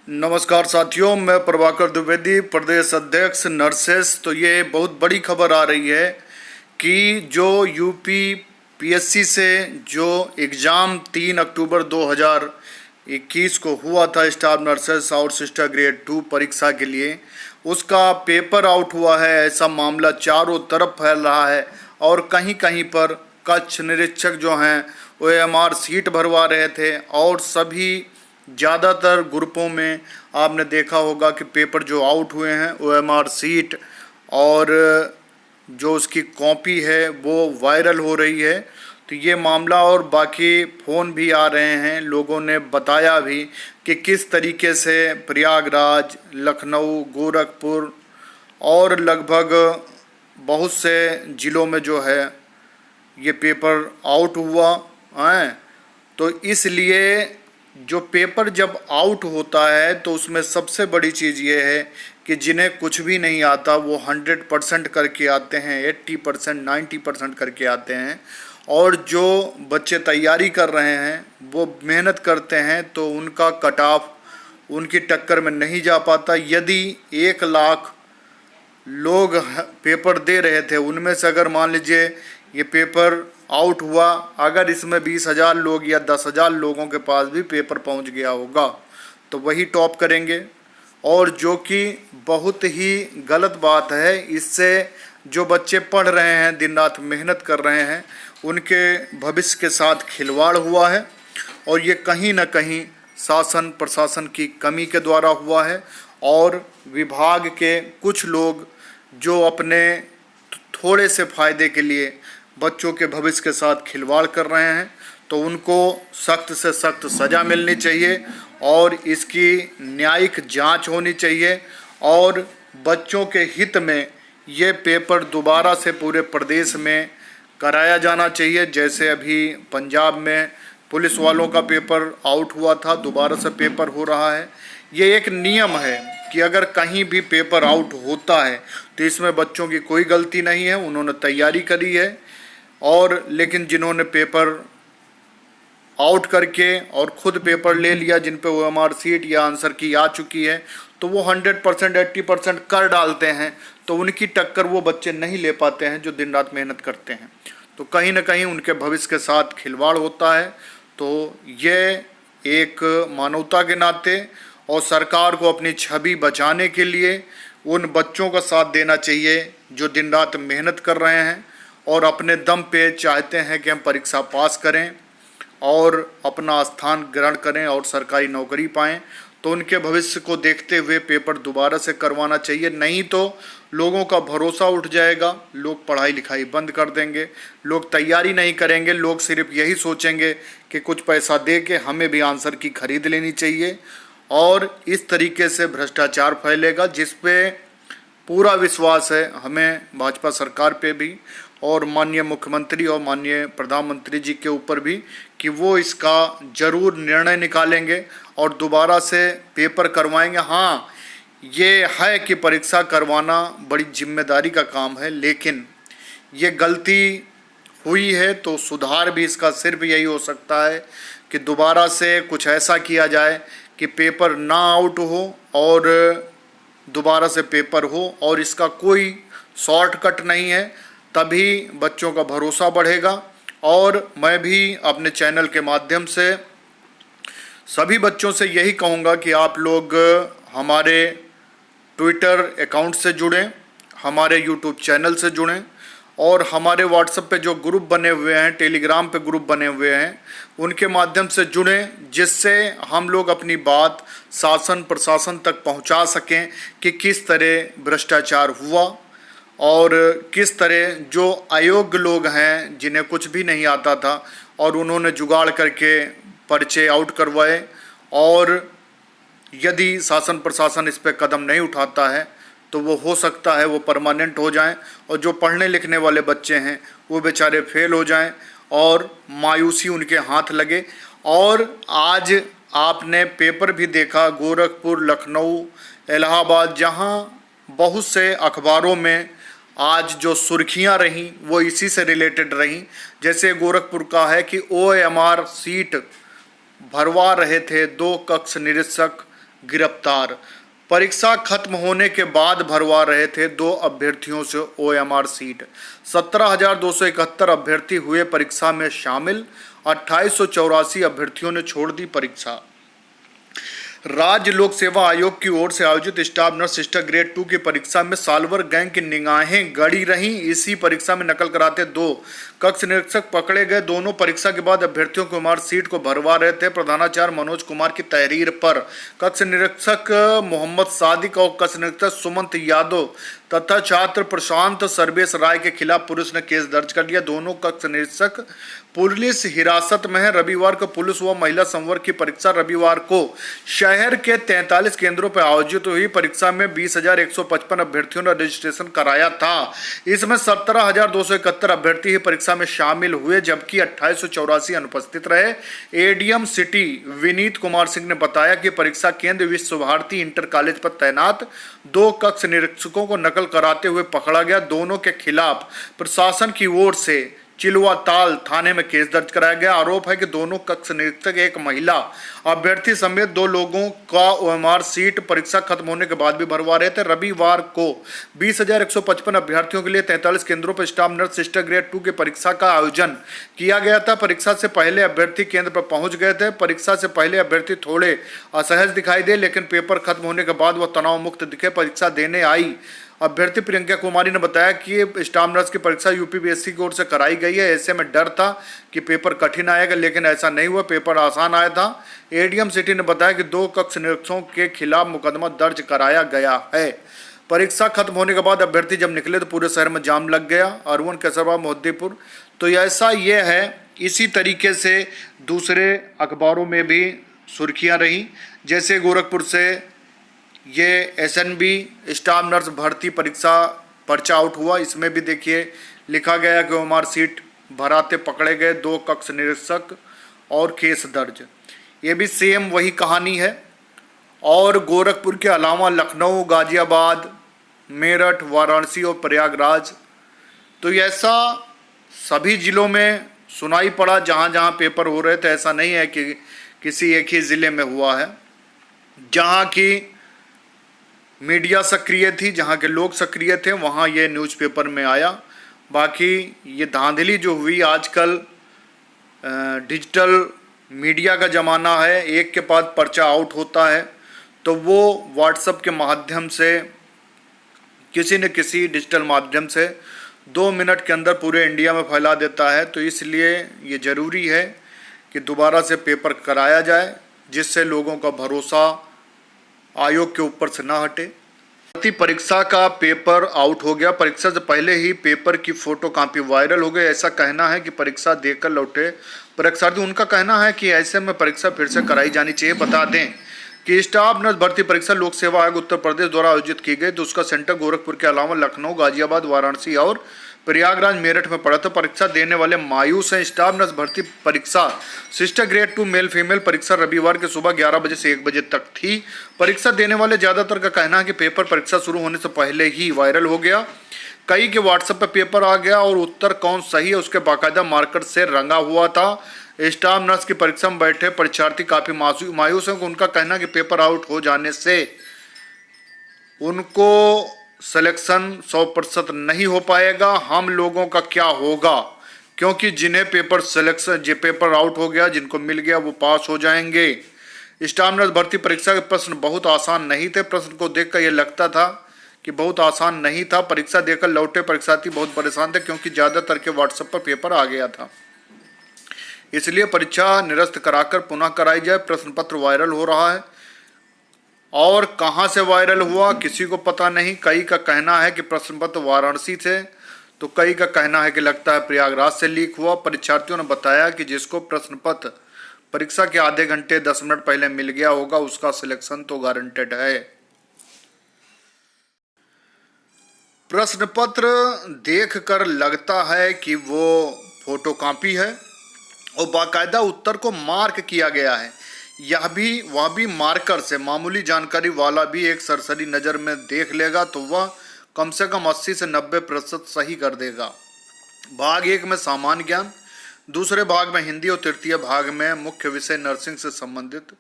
नमस्कार साथियों, मैं प्रभाकर द्विवेदी, प्रदेश अध्यक्ष नर्सेस। तो ये बहुत बड़ी खबर आ रही है कि जो यूपी पीएससी से जो एग्ज़ाम 3 अक्टूबर 2021 को हुआ था स्टाफ नर्सेस और सिस्टर ग्रेड 2 परीक्षा के लिए, उसका पेपर आउट हुआ है। ऐसा मामला चारों तरफ फैल रहा है और कहीं कहीं पर कक्ष निरीक्षक जो हैं OMR सीट भरवा रहे थे और सभी ज़्यादातर ग्रुपों में आपने देखा होगा कि पेपर जो आउट हुए हैं OMR सीट और जो उसकी कॉपी है वो वायरल हो रही है। तो ये मामला और बाकी फ़ोन भी आ रहे हैं, लोगों ने बताया भी कि किस तरीके से प्रयागराज, लखनऊ, गोरखपुर और लगभग बहुत से ज़िलों में जो है ये पेपर आउट हुआ है। तो इसलिए जो पेपर जब आउट होता है तो उसमें सबसे बड़ी चीज़ ये है कि जिन्हें कुछ भी नहीं आता वो 100% करके आते हैं, 80%, 90% करके आते हैं। और जो बच्चे तैयारी कर रहे हैं वो मेहनत करते हैं तो उनका कट ऑफ उनकी टक्कर में नहीं जा पाता। यदि 1 लाख लोग पेपर दे रहे थे, उनमें से अगर मान लीजिए ये पेपर आउट हुआ, अगर इसमें 20,000 लोग या 10,000 लोगों के पास भी पेपर पहुंच गया होगा तो वही टॉप करेंगे, और जो कि बहुत ही गलत बात है। इससे जो बच्चे पढ़ रहे हैं, दिन रात मेहनत कर रहे हैं, उनके भविष्य के साथ खिलवाड़ हुआ है और ये कहीं ना कहीं शासन प्रशासन की कमी के द्वारा हुआ है। और विभाग के कुछ लोग जो अपने थोड़े से फ़ायदे के लिए बच्चों के भविष्य के साथ खिलवाड़ कर रहे हैं, तो उनको सख्त से सख्त सज़ा मिलनी चाहिए और इसकी न्यायिक जांच होनी चाहिए। और बच्चों के हित में ये पेपर दोबारा से पूरे प्रदेश में कराया जाना चाहिए। जैसे अभी पंजाब में पुलिस वालों का पेपर आउट हुआ था, दोबारा से पेपर हो रहा है। ये एक नियम है कि अगर कहीं भी पेपर आउट होता है तो इसमें बच्चों की कोई गलती नहीं है, उन्होंने तैयारी करी है। और लेकिन जिन्होंने पेपर आउट करके और ख़ुद पेपर ले लिया, जिन पे OMR सीट या आंसर की आ चुकी है, तो वो 100%, 80% कर डालते हैं, तो उनकी टक्कर वो बच्चे नहीं ले पाते हैं जो दिन रात मेहनत करते हैं। तो कहीं ना कहीं उनके भविष्य के साथ खिलवाड़ होता है। तो ये एक मानवता के नाते और सरकार को अपनी छवि बचाने के लिए उन बच्चों का साथ देना चाहिए जो दिन रात मेहनत कर रहे हैं और अपने दम पे चाहते हैं कि हम परीक्षा पास करें और अपना स्थान ग्रहण करें और सरकारी नौकरी पाएं। तो उनके भविष्य को देखते हुए पेपर दोबारा से करवाना चाहिए, नहीं तो लोगों का भरोसा उठ जाएगा, लोग पढ़ाई लिखाई बंद कर देंगे, लोग तैयारी नहीं करेंगे, लोग सिर्फ यही सोचेंगे कि कुछ पैसा दे के हमें भी आंसर की खरीद लेनी चाहिए। और इस तरीके से भ्रष्टाचार फैलेगा, जिस पे पूरा विश्वास है हमें भाजपा सरकार पे भी और माननीय मुख्यमंत्री और माननीय प्रधानमंत्री जी के ऊपर भी कि वो इसका ज़रूर निर्णय निकालेंगे और दोबारा से पेपर करवाएंगे। हाँ, ये है कि परीक्षा करवाना बड़ी जिम्मेदारी का काम है, लेकिन ये गलती हुई है तो सुधार भी इसका सिर्फ यही हो सकता है कि दोबारा से कुछ ऐसा किया जाए कि पेपर ना आउट हो और दोबारा से पेपर हो। और इसका कोई शॉर्टकट नहीं है, तभी बच्चों का भरोसा बढ़ेगा। और मैं भी अपने चैनल के माध्यम से सभी बच्चों से यही कहूँगा कि आप लोग हमारे ट्विटर अकाउंट से जुड़ें, हमारे यूट्यूब चैनल से जुड़ें और हमारे व्हाट्सएप पे जो ग्रुप बने हुए हैं, टेलीग्राम पे ग्रुप बने हुए हैं, उनके माध्यम से जुड़ें, जिससे हम लोग अपनी बात शासन प्रशासन तक पहुंचा सकें कि किस तरह भ्रष्टाचार हुआ और किस तरह जो अयोग्य लोग हैं जिन्हें कुछ भी नहीं आता था और उन्होंने जुगाड़ करके पर्चे आउट करवाए। और यदि शासन प्रशासन इस पर कदम नहीं उठाता है तो वो हो सकता है वो परमानेंट हो जाएं और जो पढ़ने लिखने वाले बच्चे हैं वो बेचारे फेल हो जाएं और मायूसी उनके हाथ लगे। और आज आपने पेपर भी देखा, गोरखपुर, लखनऊ, इलाहाबाद, जहां बहुत से अखबारों में आज जो सुर्खियां रहीं वो इसी से रिलेटेड रहीं। जैसे गोरखपुर का है कि OMR सीट भरवा रहे थे 2 कक्ष निरीक्षक गिरफ्तार। परीक्षा खत्म होने के बाद भरवा रहे थे 2 अभ्यर्थियों से ओएमआर सीट। 17,271 अभ्यर्थी हुए परीक्षा में शामिल। 2884 अभ्यर्थियों ने छोड़ दी परीक्षा। राज्य लोक सेवा आयोग की ओर से आयोजित स्टाफ नर्स सिस्टर ग्रेड 2 की परीक्षा में साल्वर गैंग की निगाहें गड़ी रहीं। इसी परीक्षा में नकल कराते 2 कक्ष निरीक्षक पकड़े गए। दोनों परीक्षा के बाद अभ्यर्थियों को ओएमआर सीट को भरवा रहे थे। प्रधानाचार्य मनोज कुमार की तहरीर पर कक्ष निरीक्षक मोहम्मद सादिक और कक्ष निरीक्षक सुमंत यादव तथा छात्र प्रशांत सर्वेश राय के खिलाफ पुलिस ने केस दर्ज कर लिया। दोनों कक्ष निरीक्षक पुलिस हिरासत में है। रविवार को पुलिस व महिला संवर्ग की परीक्षा रविवार को शहर के 43 केंद्रों पर आयोजित हुई। परीक्षा में 20,155 अभ्यर्थियों ने रजिस्ट्रेशन कराया था। इसमें 17,271 अभ्यर्थी ही परीक्षा में शामिल हुए, जबकि 2884 अनुपस्थित रहे। एडीएम सिटी विनीत कुमार सिंह ने बताया कि परीक्षा केंद्र विश्व भारती इंटर कॉलेज पर तैनात 2 कक्ष निरीक्षकों को नकल कराते हुए पकड़ा गया। दोनों के खिलाफ प्रशासन की ओर से चिलवाताल थाने में केस दर्ज कराया गया। आरोप है कि दोनों कक्ष निरीक्षक एक महिला अभ्यर्थी समेत 2 लोगों का ओएमआर सीट परीक्षा खत्म होने के बाद भी भरवा रहे थे। रविवार को 20,155 अभ्यर्थियों के लिए 43 केंद्रों पर स्टाफ नर्स सिस्टर ग्रेड 2 की परीक्षा का आयोजन किया गया था। परीक्षा से पहले अभ्यर्थी केंद्र पर पहुंच गए थे। परीक्षा से पहले अभ्यर्थी थोड़े असहज दिखाई दे, लेकिन पेपर खत्म होने के बाद वह तनाव मुक्त दिखे। परीक्षा देने आई अभ्यर्थी प्रियंका कुमारी ने बताया कि स्टाफ नर्स की परीक्षा यूपीपीएससी की ओर से कराई गई है। ऐसे में डर था कि पेपर कठिन आएगा, लेकिन ऐसा नहीं हुआ, पेपर आसान आया था। एडीएम सिटी ने बताया कि 2 कक्ष निरीक्षकों के खिलाफ मुकदमा दर्ज कराया गया है। परीक्षा खत्म होने के बाद अभ्यर्थी जब निकले तो पूरे शहर में जाम लग गया। अरवन, कैसरवा, मोहद्दीपुर। तो ऐसा ये है। इसी तरीके से दूसरे अखबारों में भी सुर्खियाँ रही, जैसे गोरखपुर से ये एसएनबी स्टाफ नर्स भर्ती परीक्षा पर्चा आउट हुआ। इसमें भी देखिए लिखा गया कि ओएमआर सीट भराते पकड़े गए 2 कक्ष निरीक्षक और केस दर्ज। ये भी सेम वही कहानी है। और गोरखपुर के अलावा लखनऊ, गाजियाबाद, मेरठ, वाराणसी और प्रयागराज, तो ऐसा सभी ज़िलों में सुनाई पड़ा जहाँ जहाँ पेपर हो रहे थे। ऐसा नहीं है कि किसी एक ही ज़िले में हुआ है। जहाँ की मीडिया सक्रिय थी, जहाँ के लोग सक्रिय थे, वहाँ ये न्यूज़पेपर में आया। बाकी ये धांधली जो हुई, आजकल डिजिटल मीडिया का ज़माना है। एक के बाद पर्चा आउट होता है तो वो व्हाट्सएप के माध्यम से, किसी न किसी डिजिटल माध्यम से 2 मिनट के अंदर पूरे इंडिया में फैला देता है। तो इसलिए ये ज़रूरी है कि दोबारा से पेपर कराया जाए, जिससे लोगों का भरोसा आयोग के ऊपर से ना हटे। परीक्षा का पेपर आउट हो गया। परीक्षा से पहले ही पेपर की फोटो कॉपी वायरल हो गई। ऐसा कहना है कि परीक्षा देकर लौटे परीक्षार्थी। उनका कहना है कि ऐसे में परीक्षा फिर से कराई जानी चाहिए। बता दें कि स्टाफ नर्स भर्ती परीक्षा लोक सेवा आयोग उत्तर प्रदेश द्वारा आयोजित की गई। तो उसका सेंटर गोरखपुर के अलावा लखनऊ, गाजियाबाद, वाराणसी और प्रयागराज, मेरठ में पड़ा था। परीक्षा देने वाले मायूस हैं। स्टाफ नर्स भर्ती परीक्षा सिस्टर ग्रेड 2 मेल फीमेल परीक्षा रविवार के सुबह 11 बजे से 1 बजे तक थी। परीक्षा देने वाले ज़्यादातर का कहना है कि पेपर परीक्षा शुरू होने से पहले ही वायरल हो गया। कई के व्हाट्सएप पर पेपर आ गया और उत्तर कौन सही है उसके बाकायदा मार्कर से रंगा हुआ था। स्टाफ नर्स की परीक्षा में बैठे परीक्षार्थी काफ़ी मायूस हैं। उनका कहना है कि पेपर आउट हो जाने से उनको सिलेक्शन 100% नहीं हो पाएगा। हम लोगों का क्या होगा, क्योंकि जिन्हें पेपर आउट हो गया, जिनको मिल गया, वो पास हो जाएंगे। स्टाफ नर्स भर्ती परीक्षा के प्रश्न बहुत आसान नहीं थे। प्रश्न को देखकर यह लगता था कि बहुत आसान नहीं था। परीक्षा देकर लौटे परीक्षार्थी बहुत परेशान थे, क्योंकि ज़्यादातर के व्हाट्सएप पर पेपर आ गया था। इसलिए परीक्षा निरस्त कराकर पुनः कराई जाए। प्रश्न पत्र वायरल हो रहा है और कहां से वायरल हुआ किसी को पता नहीं। कई का कहना है कि प्रश्न पत्र वाराणसी से, तो कई का कहना है कि लगता है प्रयागराज से लीक हुआ। परीक्षार्थियों ने बताया कि जिसको प्रश्न पत्र परीक्षा के आधे घंटे 10 मिनट पहले मिल गया होगा, उसका सिलेक्शन तो गारंटेड है। प्रश्न पत्र देखकर लगता है कि वो फोटोकॉपी है और बाकायदा उत्तर को मार्क किया गया है। वह भी मार्कर से। मामूली जानकारी वाला भी एक सरसरी नज़र में देख लेगा तो वह कम से कम 80 से 90% सही कर देगा। भाग 1 में सामान्य ज्ञान, दूसरे भाग में हिंदी और तृतीय भाग में मुख्य विषय नर्सिंग से संबंधित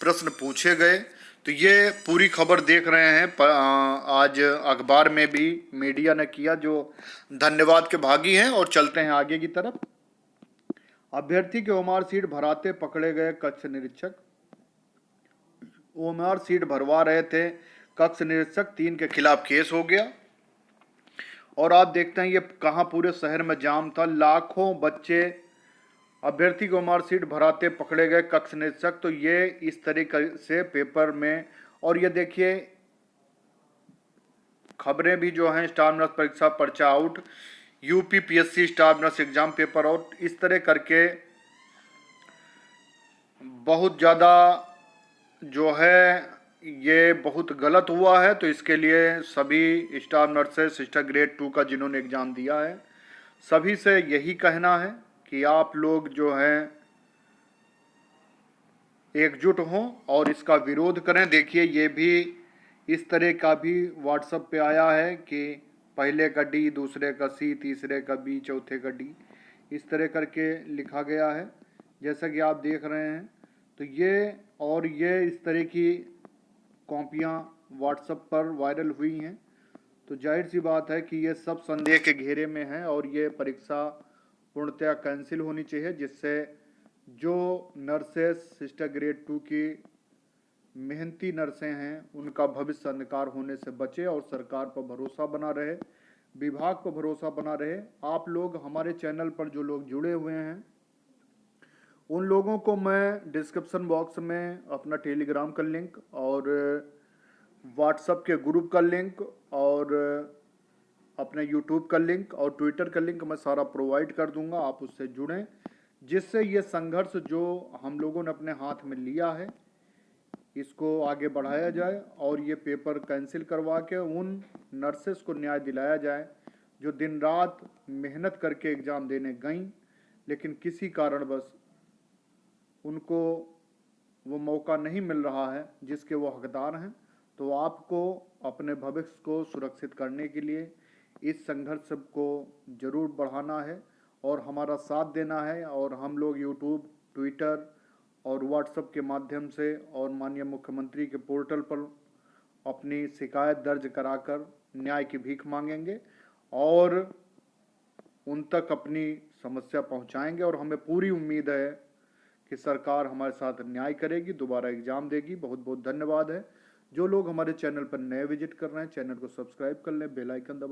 प्रश्न पूछे गए। तो ये पूरी खबर देख रहे हैं आज अखबार में भी मीडिया ने किया, जो धन्यवाद के भागी हैं। और चलते हैं आगे की तरफ। अभ्यर्थी के ओमआर सीट भराते पकड़े गए कक्ष निरीक्षक। ओमआर सीट भरवा रहे थे कक्ष निरीक्षक, 3 के खिलाफ केस हो गया। और आप देखते हैं ये कहाँ पूरे शहर में जाम था, लाखों बच्चे अभ्यर्थी को ओमआर सीट भराते पकड़े गए कक्ष निरीक्षक। तो ये इस तरीके से पेपर में, और ये देखिए खबरें भी जो हैं, स्टाफ नर्स परीक्षा पर्चा out, UP PSC staff nurse exam paper out, इस तरह करके बहुत ज़्यादा जो है ये बहुत गलत हुआ है। तो इसके लिए सभी स्टाफ नर्सेस सिस्टर ग्रेड 2 का जिन्होंने एग्ज़ाम दिया है, सभी से यही कहना है कि आप लोग जो हैं एकजुट हों और इसका विरोध करें। देखिए ये भी इस तरह का भी व्हाट्सएप पे आया है कि पहले का डी, दूसरे का सी, तीसरे का बी, चौथे का डी, इस तरह करके लिखा गया है, जैसा कि आप देख रहे हैं। तो ये इस तरह की कॉपियाँ व्हाट्सएप पर वायरल हुई हैं। तो जाहिर सी बात है कि ये सब संदेह के घेरे में है और ये परीक्षा पूर्णतः कैंसिल होनी चाहिए, जिससे जो नर्सेस सिस्टर ग्रेड 2 की मेहनती नर्सें हैं उनका भविष्य अंधकार होने से बचे और सरकार पर भरोसा बना रहे, विभाग पर भरोसा बना रहे। आप लोग हमारे चैनल पर जो लोग जुड़े हुए हैं उन लोगों को मैं डिस्क्रिप्शन बॉक्स में अपना टेलीग्राम का लिंक और व्हाट्सएप के ग्रुप का लिंक और अपने यूट्यूब का लिंक और ट्विटर का लिंक मैं सारा प्रोवाइड कर दूंगा। आप उससे जुड़ें, जिससे ये संघर्ष जो हम लोगों ने अपने हाथ में लिया है इसको आगे बढ़ाया जाए और ये पेपर कैंसिल करवा के उन नर्सेस को न्याय दिलाया जाए जो दिन रात मेहनत करके एग्ज़ाम देने गईं, लेकिन किसी कारणवश उनको वो मौका नहीं मिल रहा है जिसके वो हकदार हैं। तो आपको अपने भविष्य को सुरक्षित करने के लिए इस संघर्ष को जरूर बढ़ाना है और हमारा साथ देना है। और हम लोग यूट्यूब, ट्विटर और व्हाट्सएप के माध्यम से और माननीय मुख्यमंत्री के पोर्टल पर अपनी शिकायत दर्ज कराकर न्याय की भीख मांगेंगे और उन तक अपनी समस्या पहुंचाएंगे। और हमें पूरी उम्मीद है कि सरकार हमारे साथ न्याय करेगी, दोबारा एग्जाम देगी। बहुत बहुत धन्यवाद है। जो लोग हमारे चैनल पर नए विजिट कर रहे हैं, चैनल को सब्सक्राइब कर लें, बेल आइकन दबा